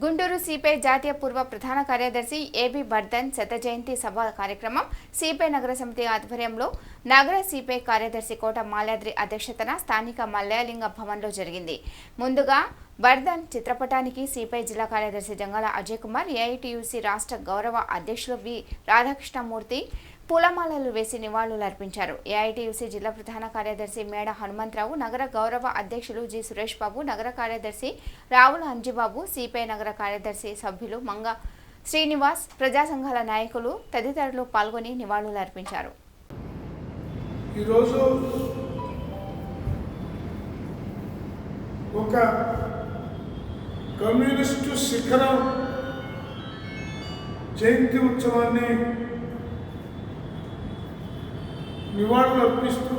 Guntur CPI జాతీయ పూర్వ ప్రధాన కార్యదర్శి ఏబి బర్ధన్ శత జయంతి సభ కార్యక్రమం సిపిఐ నగర సమితి ఆధ్వర్యంలో నగర సిపిఐ కార్యదర్శి కోట మాల్యాద్రి అధ్యక్షతన స్థానిక మల్లయలింగ భవన్లో జరిగింది. ముందుగా బర్ధన్ చిత్రపటానికి సిపిఐ జిల్లా కార్యదర్శి జంగాల అజయ్ కుమార్, ఏఐటియుసి రాష్ట్ర గౌరవ అధ్యక్షులు వి రాధాకృష్ణమూర్తి పూలమాలలు వేసి నివాళులర్పించారు. ఏఐటియుసి జిల్లా ప్రధాన కార్యదర్శి మేడ హనుమంతరావు, నగర గౌరవ అధ్యక్షులు జి సురేష్ బాబు, నగర కార్యదర్శి రావుల అంజిబాబు, సిపిఐ నగర కార్యదర్శి సభ్యులు మంగ శ్రీనివాస్, ప్రజా సంఘాల నాయకులు తదితరులు పాల్గొని నివాళులర్పించారు. ఈరోజు ఒక కమ్యూనిస్టు శిఖరం జయంతి ఉత్సవాన్ని నివాళులు అర్పిస్తూ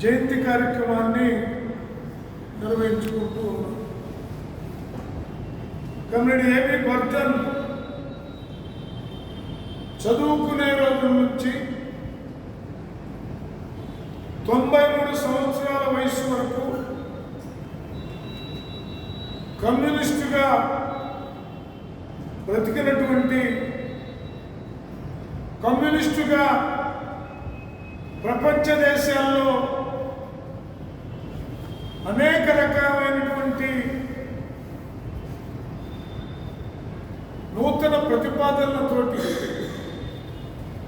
జయంతి కార్యక్రమాన్ని నిర్వహించుకుంటూ ఉన్నాం. కమ్రేడ్ ఏబి బర్ధన్ చదువుకునే రోజుల నుంచి 93 సంవత్సరాల వయసు వరకు కమ్యూనిస్టుగా బ్రతికినటువంటి, కమ్యూనిస్టుగా ప్రపంచ దేశాల్లో అనేక రకమైనటువంటి నూతన ప్రతిపాదనలతోటి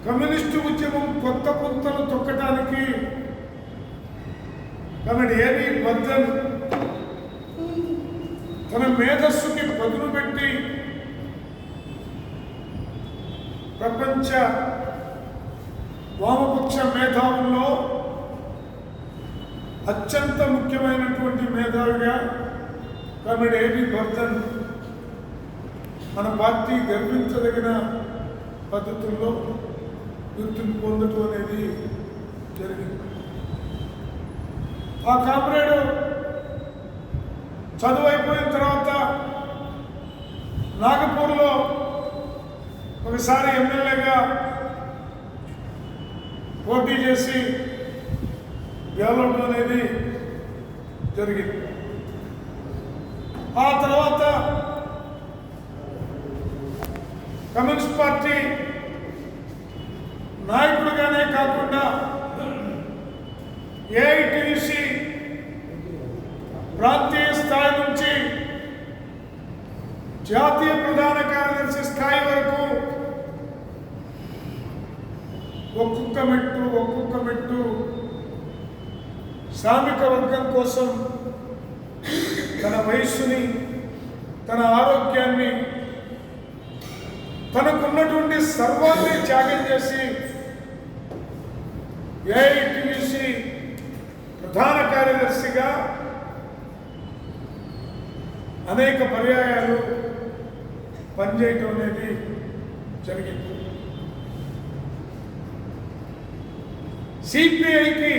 కమ్యూనిస్టు ఉద్యమం కొత్త పుంతలు తొక్కడానికి కమ్రేడ్ ఏబి బర్ధన్ తన మేధస్సుకి పదును పెట్టి ప్రపంచ వామపక్ష మేధావుల్లో అత్యంత ముఖ్యమైనటువంటి మేధావిగా కమ్రేడ్ ఏబి బర్ధన్ మన పార్టీ గర్వించదగిన పద్ధతుల్లో గుర్తింపు పొందటం అనేది జరిగింది. ఆ కామ్రేడు చదువు అయిపోయిన తర్వాత నాగపూర్లో ఒకసారి ఎమ్మెల్యేగా పోటీ చేసి గెలవడం అనేది జరిగింది. ఆ తర్వాత కమ్యూనిస్ట్ పార్టీ నాయకుడిగానే కాకుండా ఏఐటియుసి ప్రాంతీయ స్థాయి నుంచి జాతీయ ప్రధాన కార్యదర్శి స్థాయి వరకు ఒక్కొక్క మెట్టు శ్రామిక వర్గం కోసం తన వయస్సుని, తన ఆరోగ్యాన్ని, తనకున్నటువంటి సర్వాన్ని త్యాగం చేసి ఏఐటియుసి ప్రధాన కార్యదర్శిగా అనేక పర్యాయాలు పనిచేయటం అనేది జరిగింది. సిపిఐకి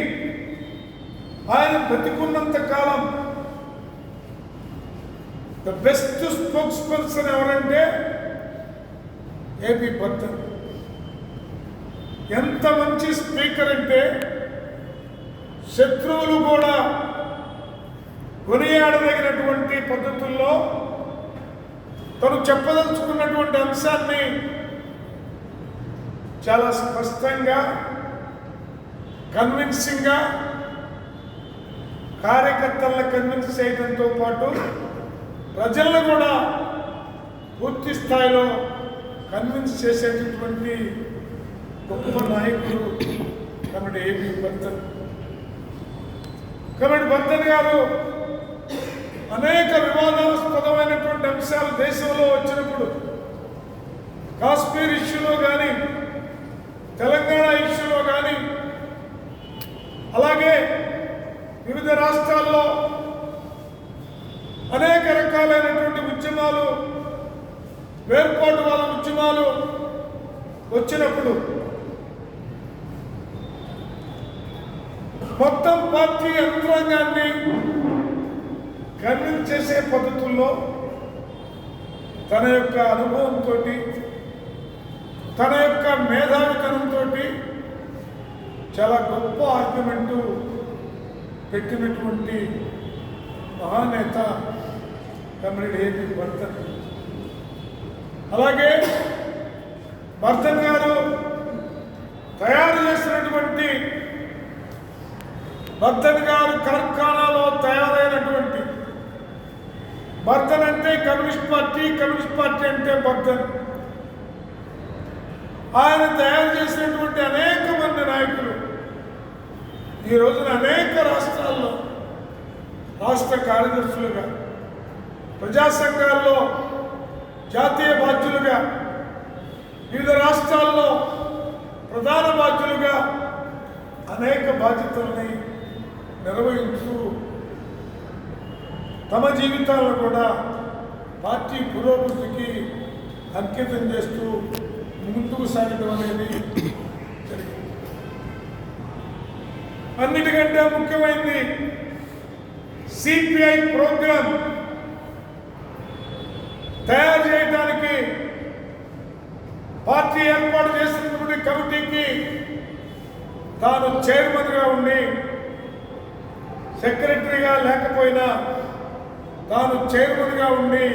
ఆయన బ్రతికున్నంత కాలం ద బెస్ట్ స్పోక్స్ పర్సన్ ఎవరంటే ఏబి బర్ధన్. ఎంత మంచి స్పీకర్ అంటే శత్రువులు కూడా కొనియాడదగినటువంటి పద్ధతుల్లో తను చెప్పదలుచుకున్నటువంటి అంశాన్ని చాలా స్పష్టంగా, కన్విన్సింగ్గా కార్యకర్తలను కన్విన్స్ చేయడంతో పాటు ప్రజలను కూడా పూర్తి స్థాయిలో కన్విన్స్ చేసేటటువంటి గొప్ప నాయకుడు comrade AB Bardhan. Comrade Bardhan గారు అనేక వివాదాస్పదమైనటువంటి అంశాలు దేశంలో వచ్చినప్పుడు, కాశ్మీర్ ఇష్యూలో కానీ, తెలంగాణ ఇష్యూలో కానీ, అలాగే వివిధ రాష్ట్రాల్లో అనేక రకాలైనటువంటి ఉద్యమాలు, వేర్పాటువాద ఉద్యమాలు వచ్చినప్పుడు మొత్తం పార్టీ యంత్రాంగాన్ని కన్విన్స్ చేసే పద్ధతుల్లో తన యొక్క అనుభవంతో, తన యొక్క మేధావితనంతో చాలా గొప్ప ఆర్గ్యుమెంటు పెట్టినటువంటి మహానేత కమ్రేడ్ ఏపీ బర్ధన్. అలాగే బర్ధన్ గారు తయారు చేసినటువంటి బర్ధన్ గారు కార్ఖానాలో తయారైనటువంటి బర్ధన్ అంటే కమ్యూనిస్ట్ పార్టీ అంటే బర్ధన్. ఆయన తయారు చేసినటువంటి అనేక మంది నాయకులు ఈ రోజున అనేక రాష్ట్రాల్లో రాష్ట్ర కార్యదర్శులుగా, ప్రజా సంఘాల్లో జాతీయ బాధ్యులుగా, వివిధ రాష్ట్రాల్లో ప్రధాన బాధ్యులుగా అనేక బాధ్యతల్ని నిర్వహించు తమ జీవితాలను కూడా పార్టీ పురోగతికి అంకితం చేస్తూ ముందుకు సాగడం అనేది జరిగింది. అన్నిటికంటే ముఖ్యమైనది సిపిఐ ప్రోగ్రాం తయారు చేయడానికి పార్టీ ఏర్పాటు చేసినటువంటి కమిటీకి తాను చైర్మన్గా ఉండి, సెక్రటరీగా లేకపోయినా తాను చైర్మన్గా ఉండి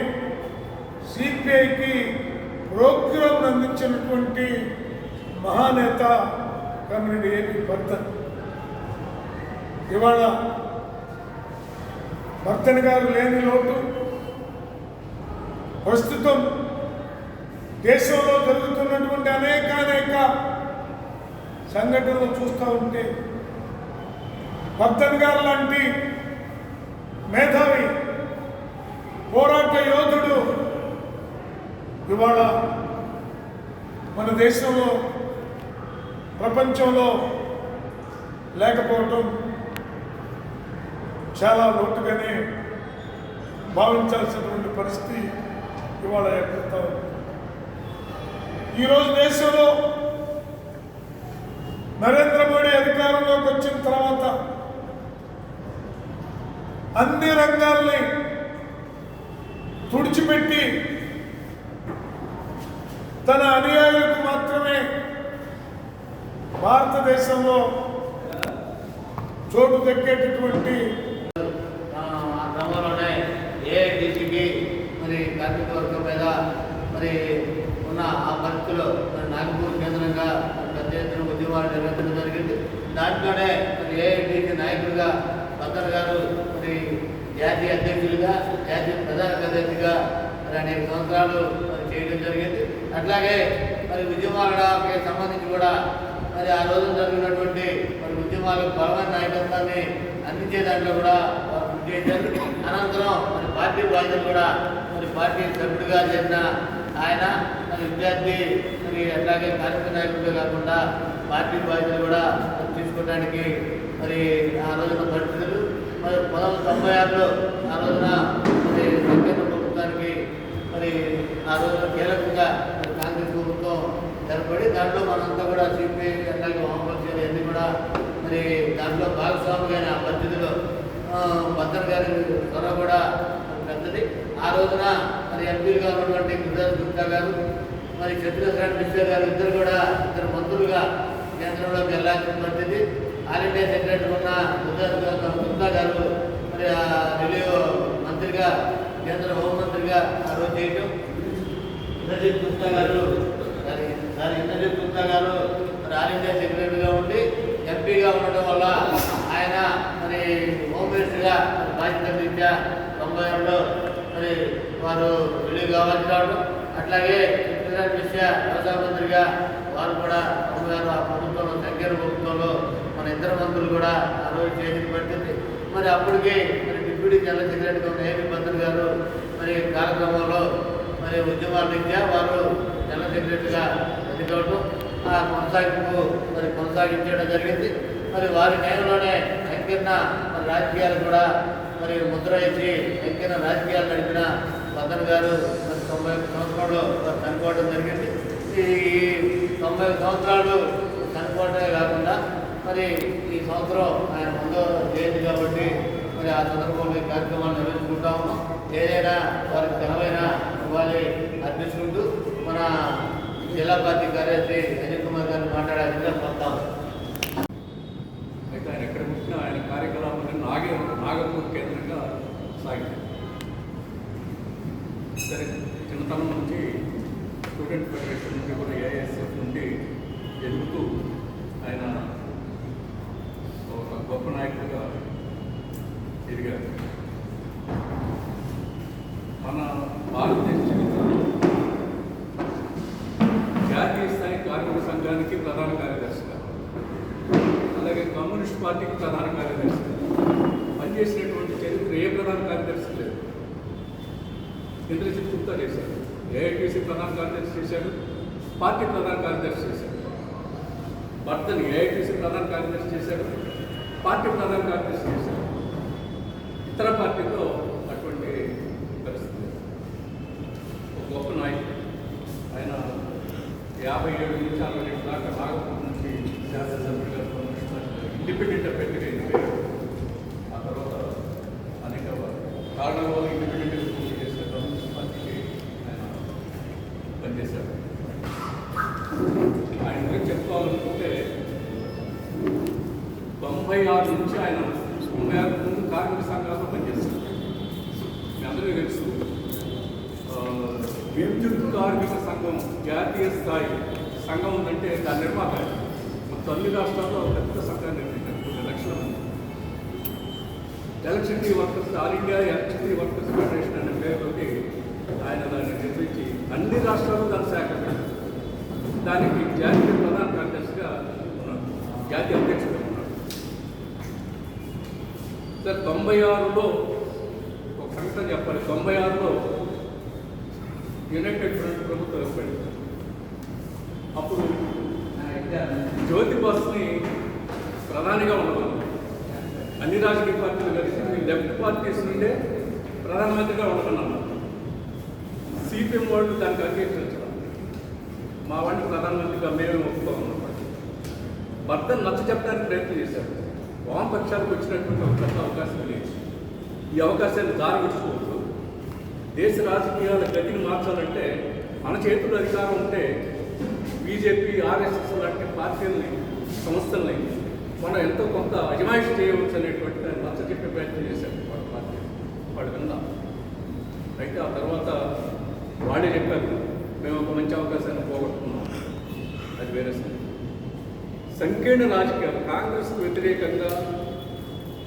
సిపిఐకి ప్రోగ్రాం అందించినటువంటి మహానేత కమ్రేడ్ ఏపీ బర్ధన్. ఇవాళ బర్ధన్ గారు లేని లోటు ప్రస్తుతం దేశంలో జరుగుతున్నటువంటి అనేక సంఘటనలు చూస్తూ ఉంటే బర్ధన్ గారు లాంటి మేధావి పోరాట యోధుడు ఇవాళ మన దేశంలో ప్రపంచంలో లేకపోవటం చాలా లోటుగానే భావించాల్సినటువంటి పరిస్థితి ఇవాళ ఏర్పడతా ఉంది. ఈరోజు దేశంలో నరేంద్ర మోడీ అధికారంలోకి వచ్చిన తర్వాత అన్ని రంగాల్ని తుడిచిపెట్టి తన అనుయాయులకు మాత్రమే భారతదేశంలో చోటు దక్కేటటువంటి క్రమంలోనే ఏఐటీసీకి మరి కార్మిక వర్గం మీద మరి ఉన్న ఆ పరిస్థితుల్లో మరి నాగపూర్ కేంద్రంగా పెద్ద ఎత్తున ఉద్యమాలు నిర్వహించడం జరిగింది. దాంట్లోనే మరి ఏఐటీసీ నాయకులుగా బర్ధన్ గారు మరి జాతీయ అధ్యక్షులుగా, జాతీయ ప్రధాన కార్యదర్శిగా మరి అనేక సంవత్సరాలు మరి చేయడం జరిగింది. అట్లాగే మరి ఉద్యమాలకు సంబంధించి కూడా మరి ఆ రోజు జరిగినటువంటి మరి ఉద్యమాలకు బలమైన నాయకత్వాన్ని అందించే దాంట్లో కూడా కృషి చేశారు. అనంతరం మరి పార్టీ బాధ్యతలు కూడా మరి పార్టీ సభ్యుడిగా చేసిన ఆయన మరి విద్యార్థి మరి అట్లాగే కార్మిక నాయకుడిగా కాకుండా పార్టీ బాధ్యతలు కూడా తీసుకోవడానికి మరి ఆ రోజున పరిస్థితులు మరి 1996లో ఆ రోజున మరి సంకీర్ణ ప్రభుత్వానికి మరి ఆ రోజున కీలకంగా కాంగ్రెస్ ప్రభుత్వం ఏర్పడి దాంట్లో మనంతా కూడా సిపిఐ అట్లాగే వామపక్షాలు అన్నీ కూడా మరి దాంట్లో భాగస్వామిగా పరిస్థితుల్లో బర్ధన్ గారి త్వర కూడా పెద్దది. ఆ రోజున మరి ఎంపీలుగా ఉన్నటువంటి గురుదాస్ గుప్తా గారు మరి ఛత్రసాని మిశ్రా గారు ఇద్దరు మంత్రులుగా కేంద్రంలోకి వెళ్ళాల్సిన పరిస్థితి. ఆల్ ఇండియా సెక్రటరీ ఉన్న గురుదాస్ గుప్తా గారు మరి రిలీవ్ మంత్రిగా, కేంద్ర హోంమంత్రిగా ఆ రోజు చేయటం, ఇంద్రజిత్ గుప్తా గారు మరి ఆల్ ఇండియా సెక్రటరీగా ఉండి ఎంపీగా ఉండటం వల్ల ఆయన మరి హోమ్ మినిస్టర్గా బాధ్యత రీత్యా 96లో మరి వారు రిలీవ్ కావాల్సి రావడం. అట్లాగే ఛత్రసాని మిశ్రా వ్యవసాయ మంత్రిగా వారు కూడా 96 ఆ ప్రభుత్వంలో సంకీర్ణ ప్రభుత్వంలో మన ఇద్దరు మంత్రులు కూడా ఆ రోజు చేసిన పడుతుంది. మరి అప్పటికే మరి డిప్యూటీ జనరల్ సెక్రటరీగా ఉన్న ఏపీ బర్ధన్ గారు మరి కార్యక్రమంలో మరి ఉద్యమాల రీత్యా వారు జనరల్ సెక్రటరీగా ఎన్నికవడం, ఆ కొనసాగింపు మరి కొనసాగించడం జరిగింది. మరి వారి నేలలోనే సంకీర్ణ మరి రాజకీయాలు కూడా మరి ముద్ర వేసి సంకీర్ణ రాజకీయాలు నడిపిన బర్ధన్ గారు మరి 91 సంవత్సరంలో చనిపోవడం జరిగింది. ఈ 90 సంవత్సరాలు చనిపోవడమే కాకుండా మరి ఈ సంవత్సరం ఆయన ముందు జయంతి కాబట్టి మరి ఆ సందర్భంలో ఈ కార్యక్రమాలు నిర్వహించుకుంటా ఉన్నాం. ఏదైనా వారికి ఘనమైన ఇవ్వాలి అర్పించుకుంటూ మన జిల్లా పార్టీ కార్యదర్శి అనిల్ కుమార్ గారిని మాట్లాడాలని చెప్తాం. అయితే ఆయన ఎక్కడ పుట్టిన ఆయన కార్యకలాపాలను నాగపూర్ కేంద్రంగా సాగింది. సరే చిన్నతనం నుంచి స్టూడెంట్ ఫెడరేషన్ నుండి కూడా ఏఐఎస్ఎఫ్ నుండి ఎదుగుతూ ఆయన ఒక గొప్ప నాయకుడిగా ఎదిగారు. మన భారతదేశ చరిత్రలో జాతీయ స్థాయి కార్మిక సంఘానికి ప్రధాన కార్యదర్శిగా, అలాగే కమ్యూనిస్ట్ పార్టీకి ప్రధాన కార్యదర్శిగా పనిచేసినటువంటి చరిత్ర ఏ ప్రధాన కార్యదర్శి లేదు. ఇంద్రజిత్ గుప్తా చేశారు, ఏఐటీసీ ప్రధాన కార్యదర్శి చేశారు, పార్టీ ప్రధాన కార్యదర్శి చేశారు. బర్ధన్ ఏఐటీసీ ప్రధాన కార్యదర్శి చేశారు, పార్టీ ప్రధాన కార్యదర్శి చేశారు. ఇతర పార్టీలో అటువంటి పరిస్థితి లేదు. ఒక గొప్ప నాయకుడు ఆయన 57 నుంచి 62 దాకా నాగపూర్ నుంచి శాసనసభ్యులుగా ఇండిపెండెంట్ అభ్యర్థిగా ఎన్నికయ్యారు. ఆ తర్వాత అనేక కారణాల వల్ల ఇండిపెండెంట్గా పూర్తి చేసిన కమ్యూనిస్ట్ పార్టీకి ఆయన పనిచేశారు. ఆయన గురించి చెప్పుకోవాలనుకుంటే 96 నుంచి ఆయన 96 ముందు కార్మిక సంఘాల్లో పనిచేస్తారు. మీ అందరికీ తెలుసు, విద్యుత్ కార్మిక సంఘం జాతీయ స్థాయి సంఘం ఉందంటే దాని నిర్మాత మొత్తం అన్ని రాష్ట్రాల్లో పెద్ద సంఘాన్ని నిర్మించారు, కొన్ని లక్షల మంది. Electricity workers, all India electricity workers federation అనే పేరుతోటి ఆయన దాన్ని నిర్మించి అన్ని రాష్ట్రాల్లో దాని శాఖ దానికి జాతీయ ప్రధాన కార్యదర్శిగా ఉన్నాడు, జాతీయ అధ్యక్షుడిగా ఉన్నాడు. సార్ 96లో ఒక సంగతి చెప్పాలి. 96లో యునైటెడ్ ఫ్రంట్ ప్రభుత్వం ఏర్పడింది. అప్పుడు జ్యోతి బస్ని ప్రధానిగా ఉండదు. అన్ని రాజకీయ పార్టీలు కలిసి లెఫ్ట్ పార్టీస్ నుండే ప్రధానమంత్రిగా ఉండమన్నారు. సిపిఎం వాళ్ళు దానికి అంగీకరించడం, మా వాడిని ప్రధానమంత్రిగా మేమే ఒప్పుకోమన్నమాట. బర్ధన్ నచ్చ చెప్పడానికి ప్రయత్నం చేశారు. వామపక్షాలకు వచ్చినటువంటి ఒక పెద్ద అవకాశం లేదు. ఈ అవకాశాన్ని దారివిచ్చుకోవద్దు. దేశ రాజకీయాల గతిని మార్చాలంటే మన చేతుల్లో అధికారం ఉంటే బీజేపీ, ఆర్ఎస్ఎస్ లాంటి పార్టీలని, సంస్థల్ని మనం ఎంతో కొంత అజమాయిషి చేయవచ్చు అనేటువంటి నచ్చ చెప్పే ప్రయత్నం చేశారు వాళ్ళ పార్టీ. వాడు విన్నా. అయితే ఆ తర్వాత వాడే చెప్పారు, మేము ఒక మంచి అవకాశాన్ని పోగొట్టుకున్నాం. అది వేరే సంకీర్ణ రాజకీయాలు, కాంగ్రెస్కు వ్యతిరేకంగా,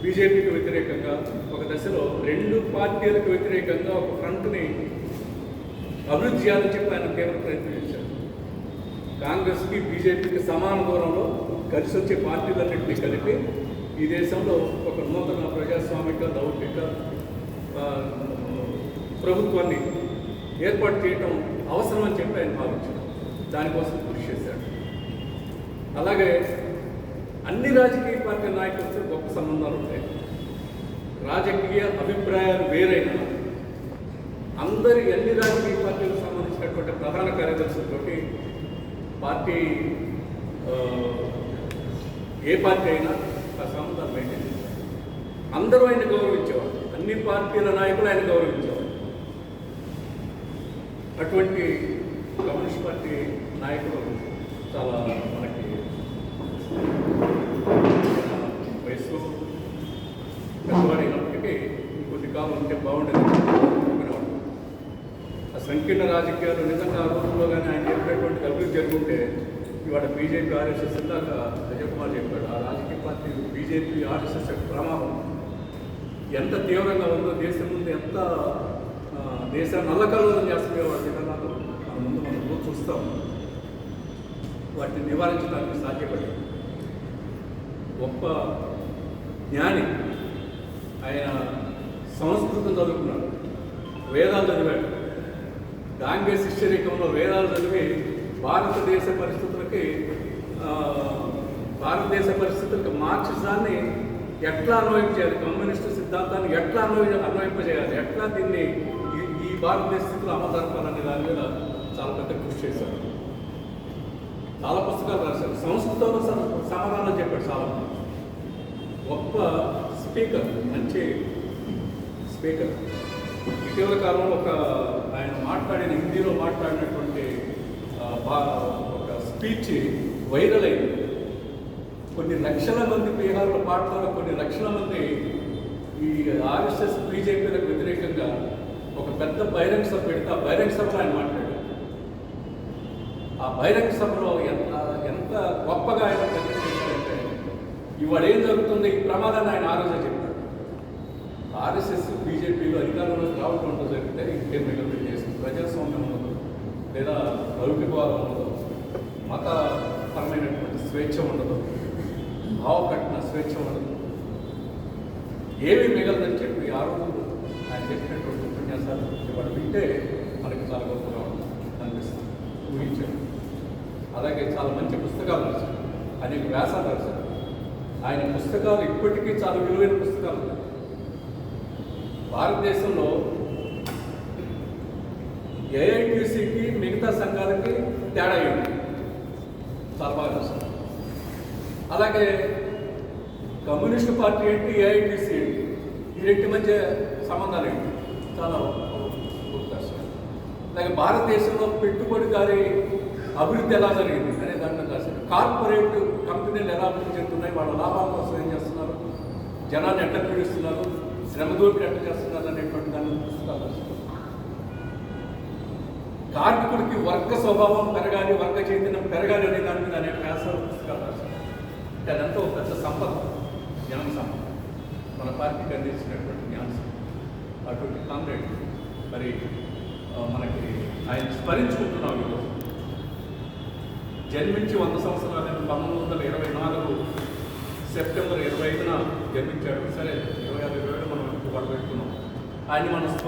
బీజేపీకి వ్యతిరేకంగా ఒక దశలో రెండు పార్టీలకు వ్యతిరేకంగా ఒక ఫ్రంట్ని అభివృద్ధి చేయాలని చెప్పి ఆయన తీవ్ర ప్రయత్నం చేశారు. కాంగ్రెస్కి, బీజేపీకి సమాన దూరంలో కలిసి వచ్చే పార్టీలన్నింటినీ కలిపి ఈ దేశంలో ఒక నూతన ప్రజాస్వామిక, లౌకిక ప్రభుత్వాన్ని ఏర్పాటు చేయడం అవసరమని చెప్పి ఆయన భావించారు. దానికోసం కృషి చేశాడు. అలాగే అన్ని రాజకీయ పార్టీ నాయకులతో గొప్ప సంబంధాలు ఉంటాయి. రాజకీయ అభిప్రాయాలు వేరైనా అన్ని రాజకీయ పార్టీలకు సంబంధించినటువంటి ప్రధాన కార్యదర్శులతోటి పార్టీ ఏ పార్టీ అయినా ఆ సంబంధాలు మెయింటైన్ చేశారు. అందరూ ఆయన గౌరవించేవారు. అన్ని పార్టీల నాయకులు ఆయన గౌరవించేవారు. అటువంటి కమ్యూనిస్ట్ పార్టీ నాయకులు చాలా మనకి వయసులో పెద్దవాడైనప్పటికీ కొద్ది కాలం ఉంటే బాగుండేది అనుకునేవాడు. ఆ సంకీర్ణ రాజకీయాలు నిజంగా ఆ రోజుల్లో కానీ ఆయన చెప్పినటువంటి అభివృద్ధి జరుగుతుంటే ఇవాళ బీజేపీ, ఆర్ఎస్ఎస్ ఇందాక అజయ్ కుమార్ చెప్పాడు, ఆ రాజకీయ పార్టీలు బీజేపీ, ఆర్ఎస్ఎస్ యొక్క ప్రమాదం ఎంత తీవ్రంగా ఉందో, దేశం ముందు ఎంత దేశాన్ని నల్లకల్లోలం చేస్తున్న వాటి విధానాలు మన ముందు మనం రోజు చూస్తాం. వాటిని నివారించడానికి సాధ్యపడింది. గొప్ప జ్ఞాని ఆయన. సంస్కృతం చదువుకున్నాడు, వేదాలు చదివాడు. గాంగే శిష్యరికంలో వేదాలు చదివి భారతదేశ పరిస్థితులకు మార్క్సిజాన్ని ఎట్లా అన్వయించేయాలి, కమ్యూనిస్టు సిద్ధాంతాన్ని ఎట్లా అన్వయింపజేయాలి, ఎట్లా దీన్ని ఈ భారతదేశ స్థితిలో అమలు జరపాలనే దాని మీద చాలా పెద్ద కృషి చేశారు. చాలా పుస్తకాలు రాశారు. సంస్కృతంలో సమాధానం చెప్పాడు. చాలా గొప్ప స్పీకర్, మంచి స్పీకర్. ఇటీవల కాలంలో ఆయన మాట్లాడిన హిందీలో మాట్లాడినటువంటి ఒక స్పీచ్ వైరల్ అయింది. కొన్ని లక్షల మంది బీహార్లో పాటలో కొన్ని లక్షల మంది ఈ ఆర్ఎస్ఎస్, బీజేపీలకు వ్యతిరేకంగా ఒక పెద్ద బహిరంగ సభ పెడితే ఆ బహిరంగ సభలో ఆయన మాట్లాడారు. ఆ బహిరంగ సభలో ఎంత గొప్పగా ఆయన ప్రజెంట్ చేశారంటే ఇవాళ ఏం జరుగుతుంది ఈ ప్రమాదాన్ని ఆయన ఆ రోజే చెప్పాడు. ఆర్ఎస్ఎస్ బీజేపీలో అధికారంలో రావడంతో జరిగితే ఇంకేం మిగిలిన చేస్తుంది ప్రజాస్వామ్యం ఉండదు, లేదా లౌకికవాదం ఉండదు, మతపరమైనటువంటి స్వేచ్ఛ ఉండదు, భావకట్న స్వేచ్ఛ ఉండదు, ఏమి మిగలదని చెప్పి ఆ రోజు ఆయన చెప్పినటువంటి ఉపన్యాసాలు ఇవాళ వింటే మనకి చాలా గొప్పగా అనిపిస్తుంది, ఊహించాడు. అలాగే చాలా మంచి పుస్తకాలు రాశారు, అనేక వ్యాసాలు రాశారు. ఆయన పుస్తకాలు ఇప్పటికీ చాలా విలువైన పుస్తకాలు ఉన్నాయి. భారతదేశంలో ఏఐటీసీకి మిగతా సంఘాలకి తేడా ఏంటి చాలా బాగా రాశారు. అలాగే కమ్యూనిస్టు పార్టీ ఏంటి, ఏఐటీసీ ఏంటి, ఈ రెంటి మధ్య సంబంధాలు ఏంటి చాలా గుర్తొస్తాయి. అలాగే భారతదేశంలో పెట్టుబడిదారి అభివృద్ధి ఎలా జరిగింది అనే దాంట్లో రాశారు. కార్పొరేట్ కంపెనీలు ఎలా అభివృద్ధి చెందుతున్నాయి, వాళ్ళ లాభాల కోసం ఏం చేస్తున్నారు, జనాన్ని ఎట్లా పీడిస్తున్నారు, శ్రమ దోపిడీ ఎట్లా చేస్తున్నారు అనేటువంటి దాన్ని పుస్తకాలు రాశారు. కార్మికుడికి వర్గ స్వభావం పెరగాలి, వర్గ చైతన్యం పెరగాలి అనే దాని మీద అనేక వ్యాసాలు పుస్తకాలు రాశారు. అంటే అదంతా ఒక పెద్ద సంపద, జ్ఞాన సంపద, మన పార్టీకి అందించినటువంటి జ్ఞాన సంపద. అటువంటి కామ్రేడ్ మరి మనకి ఆయన స్మరించుకుంటున్నాం ఈరోజు. జన్మించి 100 సంవత్సరాలు 1924 సెప్టెంబర్ 25న జన్మించాడు. సరే 26 మనం పడబెట్టుకున్నాం. ఆయన మనం